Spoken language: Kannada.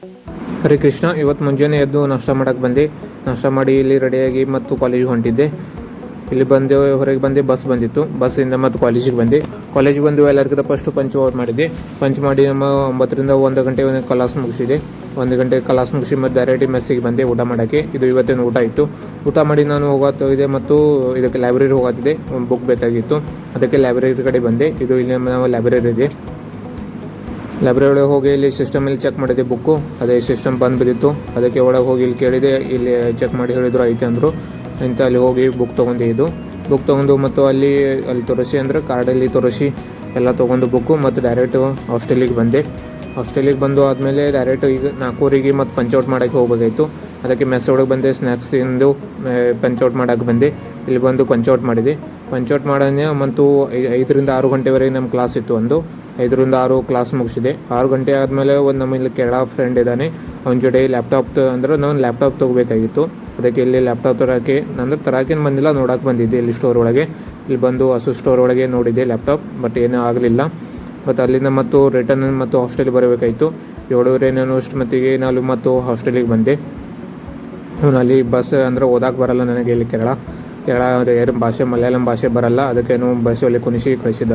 ಹರೇ ಕೃಷ್ಣ. ಇವತ್ತು ಮುಂಜಾನೆ ಎದ್ದು ನಾಷ್ಟ ಮಾಡೋಕ್ಕೆ ಬಂದೆ. ನಾಷ್ಟ ಮಾಡಿ ಇಲ್ಲಿ ರೆಡಿಯಾಗಿ ಮತ್ತು ಕಾಲೇಜಿಗೆ ಹೊಂಟಿದ್ದೆ. ಇಲ್ಲಿ ಬಂದೆ, ಹೊರಗೆ ಬಂದೆ, ಬಸ್ ಬಂದಿತ್ತು. ಬಸ್ಸಿಂದ ಮತ್ತು ಕಾಲೇಜಿಗೆ ಬಂದು ಎಲ್ಲರಿಗಿಂತ ಫಸ್ಟು ಪಂಚ್ ಮಾಡಿದ್ದೆ. ಪಂಚ್ ಮಾಡಿ ನಮ್ಮ 9ರಿಂದ 1 ಗಂಟೆ ಕ್ಲಾಸ್ ಮುಗಿಸಿದೆ. 1 ಗಂಟೆ ಕ್ಲಾಸ್ ಮುಗಿಸಿ ಮತ್ತು ಡೈರೆಕ್ಟ್ ಮೆಸ್ಸಿಗೆ ಬಂದೆ ಊಟ ಮಾಡೋಕ್ಕೆ. ಇದು ಇವತ್ತಿನ ಊಟ ಇತ್ತು. ಊಟ ಮಾಡಿ ನಾನು ಹೋಗೋತ್ತಿದೆ ಮತ್ತು ಇದಕ್ಕೆ ಲೈಬ್ರರಿ ಹೋಗೋತ್ತಿದೆ. ಒಂದು ಬುಕ್ ಬೇಕಾಗಿತ್ತು, ಅದಕ್ಕೆ ಲೈಬ್ರರಿ ಕಡೆ ಬಂದೆ. ಇದು ಇಲ್ಲಿ ನಮ್ಮ ಲೈಬ್ರರಿ ಇದೆ. ಲೈಬ್ರರಿ ಒಳಗೆ ಹೋಗಿ ಇಲ್ಲಿ ಸಿಸ್ಟಮಲ್ಲಿ ಚೆಕ್ ಮಾಡಿದೆ ಬುಕ್ಕು. ಅದೇ ಸಿಸ್ಟಮ್ ಬಂದು ಬಿದ್ದಿತ್ತು. ಅದಕ್ಕೆ ಒಳಗೆ ಹೋಗಿ ಇಲ್ಲಿ ಕೇಳಿದೆ. ಇಲ್ಲಿ ಚೆಕ್ ಮಾಡಿ ಹೇಳಿದ್ರು ಐತೆ ಅಂದರು. ಅಂತ ಅಲ್ಲಿ ಹೋಗಿ ಬುಕ್ ತೊಗೊಂಡೆ. ಇದು ಬುಕ್ ತೊಗೊಂಡು ಮತ್ತು ಅಲ್ಲಿ ತೋರಿಸಿ ಅಂದರೆ ಕಾರ್ಡಲ್ಲಿ ತೋರಿಸಿ ಎಲ್ಲ ತೊಗೊಂಡು ಬುಕ್ಕು ಮತ್ತು ಡೈರೆಕ್ಟು ಹಾಸ್ಟೆಲಿಗೆ ಬಂದೆ. ಹಾಸ್ಟೆಲಿಗೆ ಬಂದು ಆದಮೇಲೆ ಡೈರೆಕ್ಟ್ ಈಗ 4 ಮತ್ತು ಪಂಚೌಟ್ ಮಾಡೋಕ್ಕೆ ಹೋಗಬೇಕಾಯಿತು. ಅದಕ್ಕೆ ಮೆಸ್ ಒಳಗೆ ಬಂದೆ. ಸ್ನ್ಯಾಕ್ಸ್ ತಿಂದು ಪಂಚೌಟ್ ಮಾಡೋಕ್ಕೆ ಬಂದೆ. ಇಲ್ಲಿ ಬಂದು ಪಂಚೌಟ್ ಮಾಡಿದೆ. ಪಂಚೌಟ್ ಮಾಡೋಣ ಮತ್ತು 5ರಿಂದ 6 ಗಂಟೆವರೆಗೆ ನಮ್ಮ ಕ್ಲಾಸ್ ಇತ್ತು. 5ರಿಂದ 6 ಕ್ಲಾಸ್ ಮುಗಿಸಿದೆ. 6 ಗಂಟೆ ಆದಮೇಲೆ ಒಂದು ನಮ್ಮಲ್ಲಿ ಕೆಳ ಫ್ರೆಂಡ್ ಇದ್ದಾನೆ. ಅವನ ಜೊತೆ ಲ್ಯಾಪ್ಟಾಪ್ ಅಂದರೆ ನಾನು ಲ್ಯಾಪ್ಟಾಪ್ ತೊಗೋಬೇಕಾಗಿತ್ತು. ಅದಕ್ಕೆ ಇಲ್ಲಿ ಲ್ಯಾಪ್ಟಾಪ್ ತರೋಕ್ಕೇನು ಬಂದಿಲ್ಲ, ನೋಡೋಕೆ ಬಂದಿದ್ದೆ ಇಲ್ಲಿ ಸ್ಟೋರ್ ಒಳಗೆ. ಇಲ್ಲಿ ಬಂದು ಹಸು ಸ್ಟೋರ್ ಒಳಗೆ ನೋಡಿದ್ದೆ ಲ್ಯಾಪ್ಟಾಪ್, ಬಟ್ ಏನೂ ಆಗಲಿಲ್ಲ. ಮತ್ತು ಅಲ್ಲಿಂದ ಮತ್ತು ರಿಟರ್ನ್ ಮತ್ತು ಹಾಸ್ಟೆಲಿಗೆ ಬರಬೇಕಾಯಿತು. 7:30 ನಾನು ಅಷ್ಟು ಮಟ್ಟಿಗೆ ನಾನು ಮತ್ತು ಹಾಸ್ಟೆಲಿಗೆ ಬಂದೆ. ಅಲ್ಲಿ ಬಸ್ ಅಂದರೆ ಓದಕ್ಕೆ ಬರಲ್ಲ ನನಗೆ. ಇಲ್ಲಿ ಕೇರಳ ಭಾಷೆ, ಮಲಯಾಳಂ ಭಾಷೆ ಬರಲ್ಲ. ಅದಕ್ಕೆ ಬಸ್ಸಲ್ಲಿ ಕುಣಿಸಿ ಕಳಿಸಿದ್ದ.